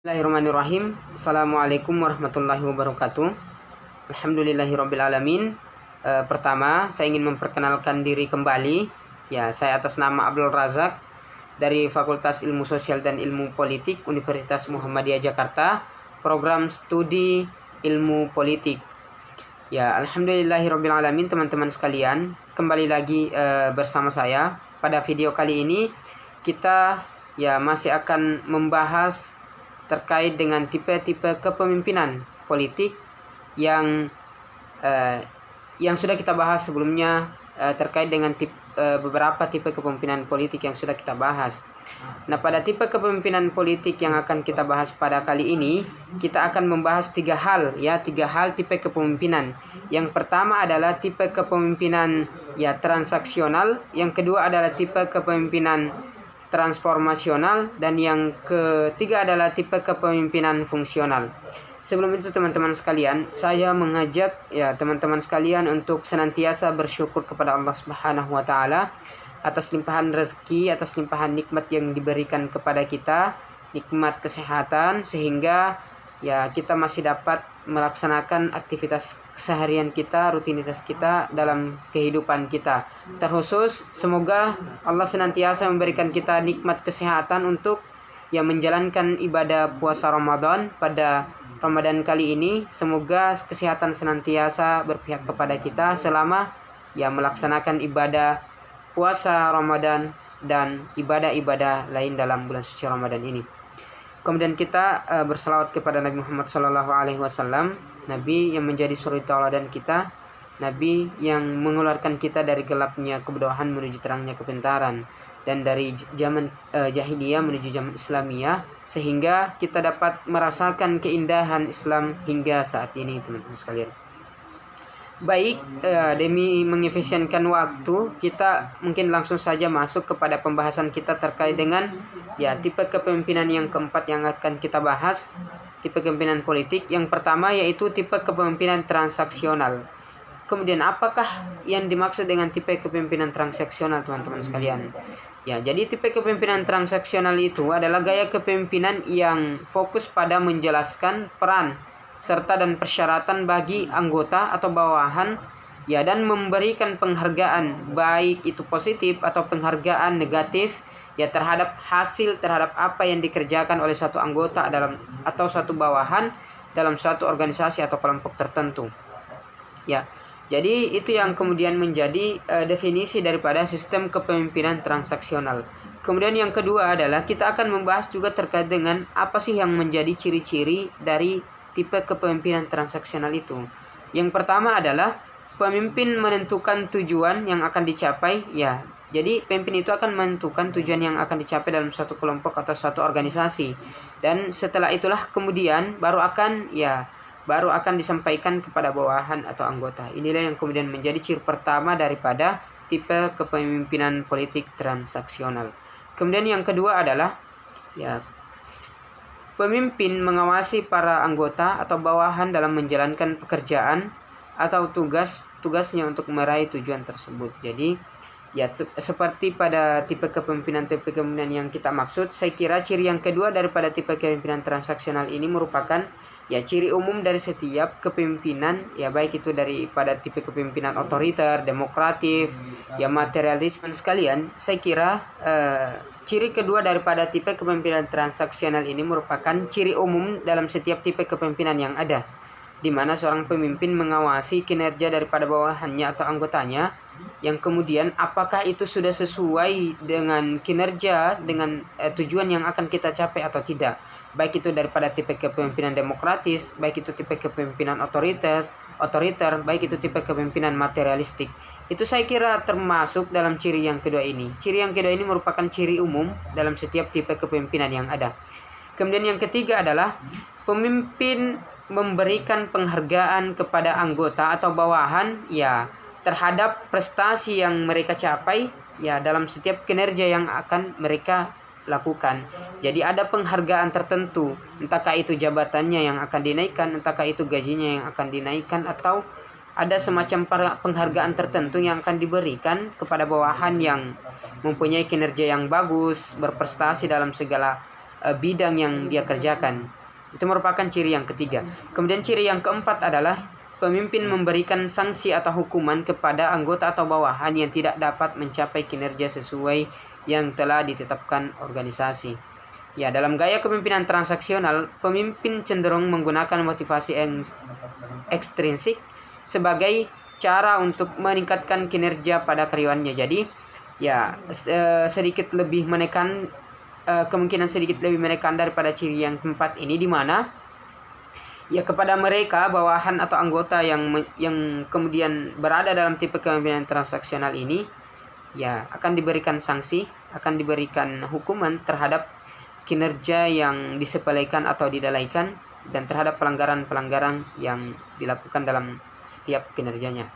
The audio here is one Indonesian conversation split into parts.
Bismillahirrahmanirrahim. Assalamualaikum warahmatullahi wabarakatuh. Alhamdulillahirrabbilalamin. Pertama, saya ingin memperkenalkan diri kembali. Ya, saya atas nama Abdul Razak dari Fakultas Ilmu Sosial dan Ilmu Politik Universitas Muhammadiyah Jakarta, program studi Ilmu Politik. Ya, alhamdulillahirrabbilalamin, teman-teman sekalian. Kembali lagi bersama saya. Pada video kali ini kita masih akan membahas terkait dengan tipe-tipe kepemimpinan politik yang sudah kita bahas sebelumnya, terkait dengan beberapa tipe kepemimpinan politik yang sudah kita bahas. Nah, pada tipe kepemimpinan politik yang akan kita bahas pada kali ini, kita akan membahas tiga hal tipe kepemimpinan. Yang pertama adalah tipe kepemimpinan transaksional, yang kedua adalah tipe kepemimpinan transformasional, dan yang ketiga adalah tipe kepemimpinan fungsional. Sebelum itu teman-teman sekalian, saya mengajak teman-teman sekalian untuk senantiasa bersyukur kepada Allah Subhanahu wa taala atas limpahan rezeki, atas limpahan nikmat yang diberikan kepada kita, nikmat kesehatan, sehingga kita masih dapat melaksanakan aktivitas seharian kita, rutinitas kita dalam kehidupan kita. Terkhusus semoga Allah senantiasa memberikan kita nikmat kesehatan untuk menjalankan ibadah puasa Ramadan pada Ramadan kali ini. Semoga kesehatan senantiasa berpihak kepada kita selama melaksanakan ibadah puasa Ramadan dan ibadah-ibadah lain dalam bulan suci Ramadan ini. Kemudian kita bersalawat kepada Nabi Muhammad SAW, Nabi yang menjadi suri tauladan kita, Nabi yang mengeluarkan kita dari gelapnya kebodohan menuju terangnya kepintaran, dan dari zaman jahiliyah menuju zaman Islamiyah, sehingga kita dapat merasakan keindahan Islam hingga saat ini, teman-teman sekalian. Baik, demi mengefisienkan waktu, kita mungkin langsung saja masuk kepada pembahasan kita terkait dengan tipe kepemimpinan yang keempat yang akan kita bahas, tipe kepemimpinan politik. Yang pertama yaitu tipe kepemimpinan transaksional. Kemudian apakah yang dimaksud dengan tipe kepemimpinan transaksional, teman-teman sekalian? Jadi tipe kepemimpinan transaksional itu adalah gaya kepemimpinan yang fokus pada menjelaskan peran serta dan persyaratan bagi anggota atau bawahan dan memberikan penghargaan, baik itu positif atau penghargaan negatif terhadap apa yang dikerjakan oleh satu anggota atau satu bawahan dalam suatu organisasi atau kelompok tertentu. Jadi itu yang kemudian menjadi definisi daripada sistem kepemimpinan transaksional. Kemudian yang kedua adalah kita akan membahas juga terkait dengan apa sih yang menjadi ciri-ciri dari tipe kepemimpinan transaksional itu. Yang pertama adalah pemimpin menentukan tujuan yang akan dicapai. Jadi pemimpin itu akan menentukan tujuan yang akan dicapai dalam suatu kelompok atau suatu organisasi. Dan setelah itulah kemudian baru akan disampaikan kepada bawahan atau anggota. Inilah yang kemudian menjadi ciri pertama daripada tipe kepemimpinan politik transaksional. Kemudian yang kedua adalah pemimpin mengawasi para anggota atau bawahan dalam menjalankan pekerjaan atau tugasnya untuk meraih tujuan tersebut. Jadi seperti pada tipe kepemimpinan yang kita maksud, saya kira ciri yang kedua daripada tipe kepemimpinan transaksional ini merupakan ciri umum dari setiap kepemimpinan, baik itu daripada tipe kepemimpinan otoriter, demokratif, materialis. Sekalian, saya kira ciri kedua daripada tipe kepemimpinan transaksional ini merupakan ciri umum dalam setiap tipe kepemimpinan yang ada, di mana seorang pemimpin mengawasi kinerja daripada bawahannya atau anggotanya, yang kemudian apakah itu sudah sesuai dengan kinerja, dengan tujuan yang akan kita capai atau tidak. Baik itu daripada tipe kepemimpinan demokratis, baik itu tipe kepemimpinan otoriter, baik itu tipe kepemimpinan materialistik. Itu saya kira termasuk dalam ciri yang kedua ini. Ciri yang kedua ini merupakan ciri umum dalam setiap tipe kepemimpinan yang ada. Kemudian yang ketiga adalah pemimpin memberikan penghargaan kepada anggota atau bawahan terhadap prestasi yang mereka capai dalam setiap kinerja yang akan mereka lakukan. Jadi ada penghargaan tertentu, entahkah itu jabatannya yang akan dinaikkan, entahkah itu gajinya yang akan dinaikkan, atau ada semacam penghargaan tertentu yang akan diberikan kepada bawahan yang mempunyai kinerja yang bagus, berprestasi dalam segala bidang yang dia kerjakan. Itu merupakan ciri yang ketiga. Kemudian ciri yang keempat adalah pemimpin memberikan sanksi atau hukuman kepada anggota atau bawahan yang tidak dapat mencapai kinerja sesuai yang telah ditetapkan organisasi. Ya, dalam gaya kepemimpinan transaksional, pemimpin cenderung menggunakan motivasi ekstrinsik sebagai cara untuk meningkatkan kinerja pada karyawannya. Jadi, ya sedikit lebih menekan kemungkinan sedikit lebih menekan daripada ciri yang keempat ini, di mana ya kepada mereka bawahan atau anggota yang kemudian berada dalam tipe kepemimpinan transaksional ini ya akan diberikan sanksi, akan diberikan hukuman terhadap kinerja yang disepelekan atau didalaikan dan terhadap pelanggaran-pelanggaran yang dilakukan dalam setiap kinerjanya.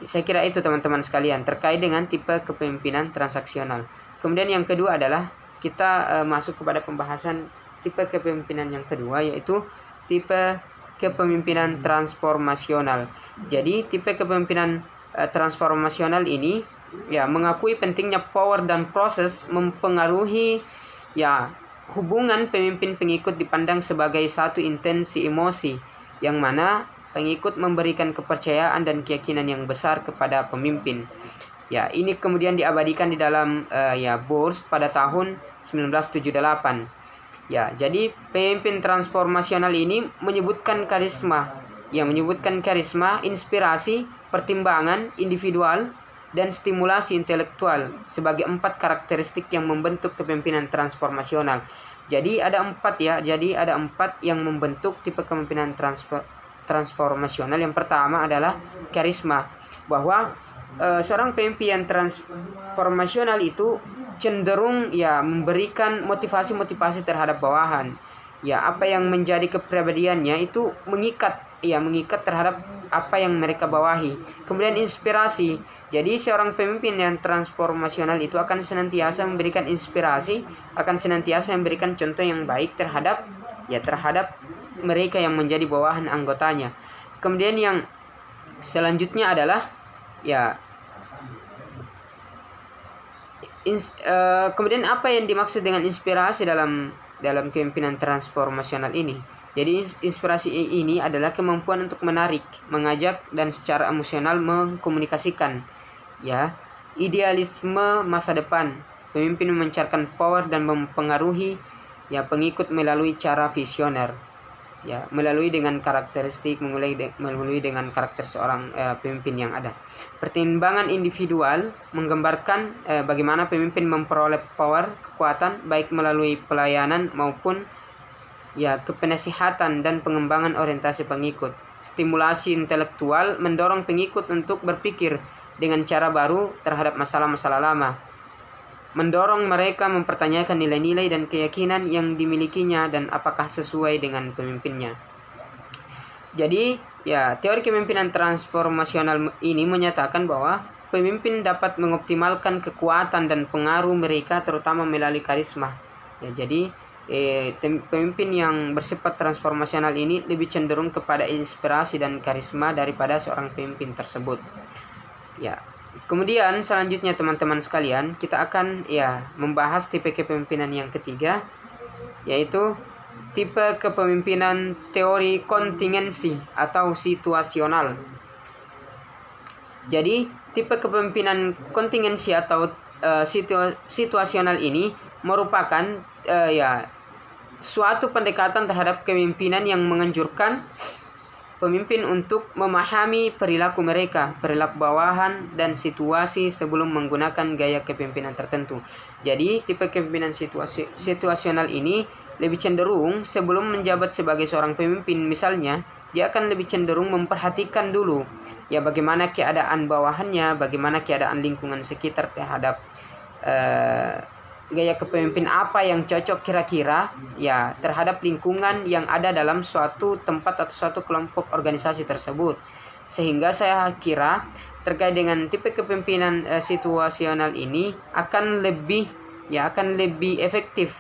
Saya kira itu teman-teman sekalian terkait dengan tipe kepemimpinan transaksional. Kemudian yang kedua adalah kita masuk kepada pembahasan tipe kepemimpinan yang kedua, yaitu tipe kepemimpinan transformasional. Jadi tipe kepemimpinan transformasional ini ya mengakui pentingnya power dan proses mempengaruhi ya hubungan pemimpin pengikut dipandang sebagai satu intensi emosi yang mana pengikut memberikan kepercayaan dan keyakinan yang besar kepada pemimpin. Ya, ini kemudian diabadikan di dalam Bourse pada tahun 1978. Ya, jadi pemimpin transformasional ini menyebutkan karisma, inspirasi, pertimbangan individual, dan stimulasi intelektual sebagai 4 karakteristik yang membentuk kepemimpinan transformasional. Jadi ada 4 yang membentuk tipe kepemimpinan transformasional. Yang pertama adalah karisma, bahwa seorang pemimpin transformasional itu cenderung ya memberikan motivasi terhadap bawahan. Ya, apa yang menjadi kepribadiannya itu mengikat terhadap apa yang mereka bawahi. Kemudian inspirasi. Jadi seorang pemimpin yang transformasional itu akan senantiasa memberikan inspirasi, akan senantiasa memberikan contoh yang baik terhadap mereka yang menjadi bawahan anggotanya. Kemudian yang selanjutnya adalah kemudian apa yang dimaksud dengan inspirasi dalam kepemimpinan transformasional ini? Jadi inspirasi ini adalah kemampuan untuk menarik, mengajak, dan secara emosional mengkomunikasikan idealisme masa depan. Pemimpin memancarkan power dan mempengaruhi pengikut melalui cara visioner. Melalui dengan karakteristik, melalui dengan karakter seorang pemimpin yang ada. Pertimbangan individual menggambarkan bagaimana pemimpin memperoleh power, kekuatan, baik melalui pelayanan maupun kepenasihatan dan pengembangan orientasi pengikut. Stimulasi intelektual mendorong pengikut untuk berpikir dengan cara baru terhadap masalah-masalah lama. Mendorong mereka mempertanyakan nilai-nilai dan keyakinan yang dimilikinya dan apakah sesuai dengan pemimpinnya. Jadi, teori kepemimpinan transformasional ini menyatakan bahwa pemimpin dapat mengoptimalkan kekuatan dan pengaruh mereka terutama melalui karisma. Jadi, pemimpin yang bersifat transformasional ini lebih cenderung kepada inspirasi dan karisma daripada seorang pemimpin tersebut. Kemudian selanjutnya teman-teman sekalian, kita akan membahas tipe kepemimpinan yang ketiga, yaitu tipe kepemimpinan teori kontingensi atau situasional. Jadi tipe kepemimpinan kontingensi atau situasional ini merupakan suatu pendekatan terhadap kepemimpinan yang menganjurkan pemimpin untuk memahami perilaku mereka, perilaku bawahan, dan situasi sebelum menggunakan gaya kepemimpinan tertentu. Jadi, tipe kepemimpinan situasional ini lebih cenderung sebelum menjabat sebagai seorang pemimpin, misalnya, dia akan lebih cenderung memperhatikan dulu bagaimana keadaan bawahannya, bagaimana keadaan lingkungan sekitar terhadap gaya kepemimpin apa yang cocok kira-kira terhadap lingkungan yang ada dalam suatu tempat atau suatu kelompok organisasi tersebut. Sehingga saya kira terkait dengan tipe kepemimpinan situasional ini akan lebih efektif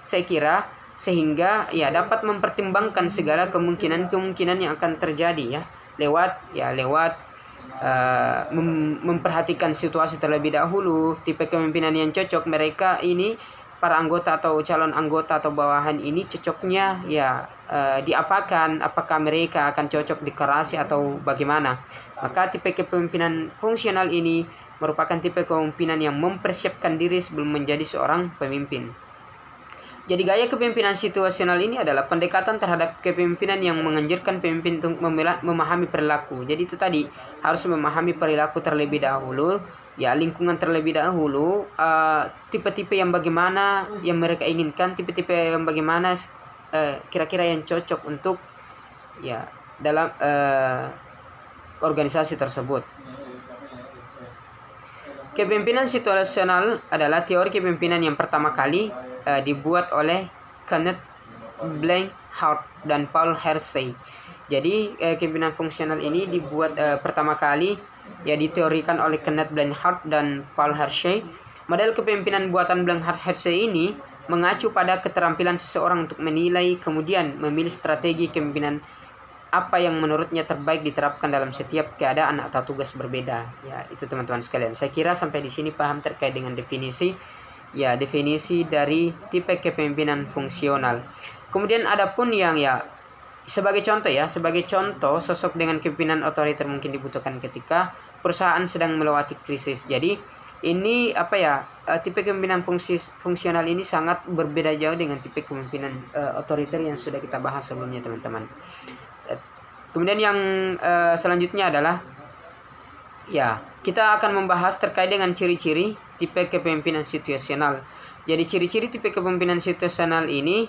saya kira, sehingga dapat mempertimbangkan segala kemungkinan yang akan terjadi lewat memperhatikan situasi terlebih dahulu. Tipe kepemimpinan yang cocok mereka ini para anggota atau calon anggota atau bawahan ini cocoknya ya diapakan, apakah mereka akan cocok di kerasi atau bagaimana. Maka tipe kepemimpinan fungsional ini merupakan tipe kepemimpinan yang mempersiapkan diri sebelum menjadi seorang pemimpin. Jadi gaya kepemimpinan situasional ini adalah pendekatan terhadap kepemimpinan yang menganjurkan pemimpin untuk memahami perilaku. Jadi itu tadi, harus memahami perilaku terlebih dahulu, ya lingkungan terlebih dahulu, tipe-tipe yang bagaimana yang mereka inginkan, tipe-tipe yang bagaimana kira-kira yang cocok untuk ya dalam organisasi tersebut. Kepemimpinan situasional adalah teori kepemimpinan yang pertama kali dibuat oleh Kenneth Blanchard dan Paul Hersey. Jadi kepemimpinan fungsional ini dibuat pertama kali ya diteorikan oleh Kenneth Blanchard dan Paul Hersey. Model kepemimpinan buatan Blanchard Hersey ini mengacu pada keterampilan seseorang untuk menilai kemudian memilih strategi kepemimpinan apa yang menurutnya terbaik diterapkan dalam setiap keadaan atau tugas berbeda. Ya, itu teman-teman sekalian. Saya kira sampai di sini paham terkait dengan definisi dari tipe kepemimpinan fungsional. Kemudian adapun yang sebagai contoh sosok dengan kepemimpinan otoriter mungkin dibutuhkan ketika perusahaan sedang melewati krisis. Jadi ini tipe kepemimpinan fungsional ini sangat berbeda jauh dengan tipe kepemimpinan otoriter yang sudah kita bahas sebelumnya, teman-teman. Kemudian yang selanjutnya adalah kita akan membahas terkait dengan ciri-ciri tipe kepemimpinan situasional. Jadi ciri-ciri tipe kepemimpinan situasional ini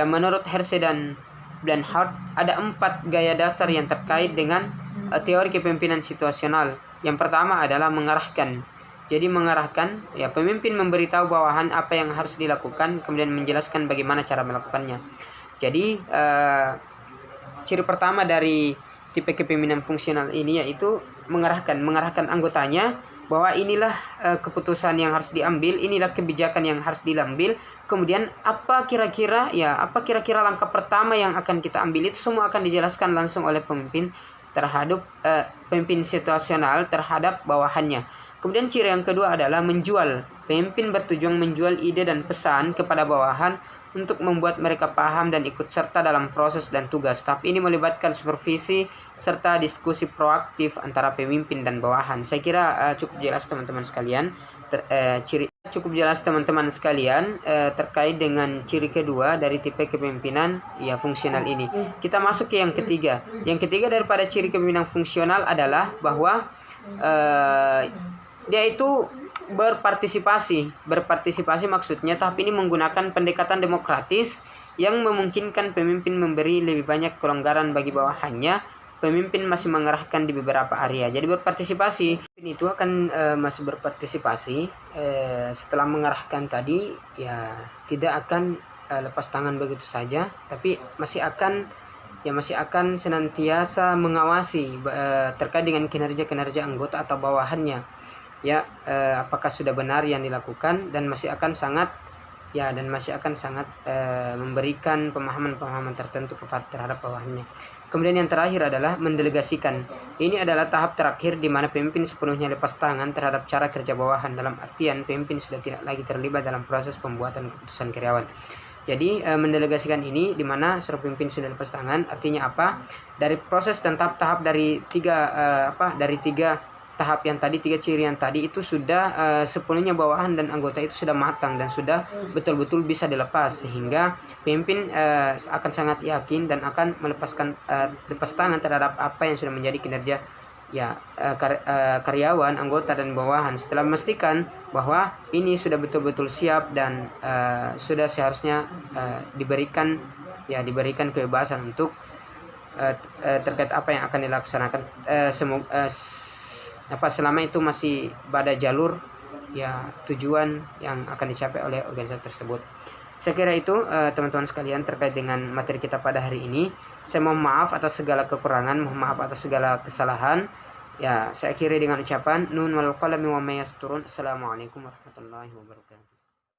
menurut Hersey dan Blanchard ada 4 gaya dasar yang terkait dengan teori kepemimpinan situasional. Yang pertama adalah mengarahkan. Jadi mengarahkan, pemimpin memberitahu bawahan apa yang harus dilakukan, kemudian menjelaskan bagaimana cara melakukannya. Jadi ciri pertama dari tipe kepemimpinan fungsional ini yaitu mengarahkan anggotanya bahwa inilah keputusan yang harus diambil, inilah kebijakan yang harus diambil. Kemudian apa kira-kira langkah pertama yang akan kita ambil, itu semua akan dijelaskan langsung oleh pemimpin terhadap pemimpin situasional terhadap bawahannya. Kemudian ciri yang kedua adalah menjual. Pemimpin bertujuan menjual ide dan pesan kepada bawahan untuk membuat mereka paham dan ikut serta dalam proses dan tugas. Tapi ini melibatkan supervisi serta diskusi proaktif antara pemimpin dan bawahan. Saya kira cukup jelas teman-teman sekalian. Terkait dengan ciri kedua dari tipe kepemimpinan fungsional ini. Kita masuk ke yang ketiga. Yang ketiga daripada ciri kepemimpinan fungsional adalah bahwa dia itu berpartisipasi maksudnya, tapi ini menggunakan pendekatan demokratis yang memungkinkan pemimpin memberi lebih banyak kelonggaran bagi bawahannya. Pemimpin masih mengarahkan di beberapa area. Jadi berpartisipasi itu akan masih berpartisipasi setelah mengarahkan tadi, tidak akan lepas tangan begitu saja, tapi masih akan senantiasa mengawasi terkait dengan kinerja anggota atau bawahannya. Apakah sudah benar yang dilakukan, dan masih akan sangat memberikan pemahaman tertentu terhadap bawahannya. Kemudian yang terakhir adalah mendelegasikan. Ini adalah tahap terakhir di mana pemimpin sepenuhnya lepas tangan terhadap cara kerja bawahan, dalam artian pemimpin sudah tidak lagi terlibat dalam proses pembuatan keputusan karyawan. Jadi mendelegasikan ini di mana seorang pemimpin sudah lepas tangan, artinya apa? Dari proses dan tahap-tahap dari tiga tahap yang tadi, 3 ciri yang tadi itu sudah sepenuhnya bawahan dan anggota itu sudah matang dan sudah betul-betul bisa dilepas, sehingga pemimpin akan sangat yakin dan akan lepas tangan terhadap apa yang sudah menjadi kinerja karyawan, anggota dan bawahan, setelah memastikan bahwa ini sudah betul-betul siap dan sudah seharusnya diberikan kebebasan untuk terkait apa yang akan dilaksanakan, selama itu masih pada jalur tujuan yang akan dicapai oleh organisasi tersebut. Saya kira itu teman-teman sekalian terkait dengan materi kita pada hari ini. Saya mohon maaf atas segala kekurangan, mohon maaf atas segala kesalahan. Saya akhiri dengan ucapan nun wal qalami wa ma yasturun. Assalamualaikum warahmatullahi wabarakatuh.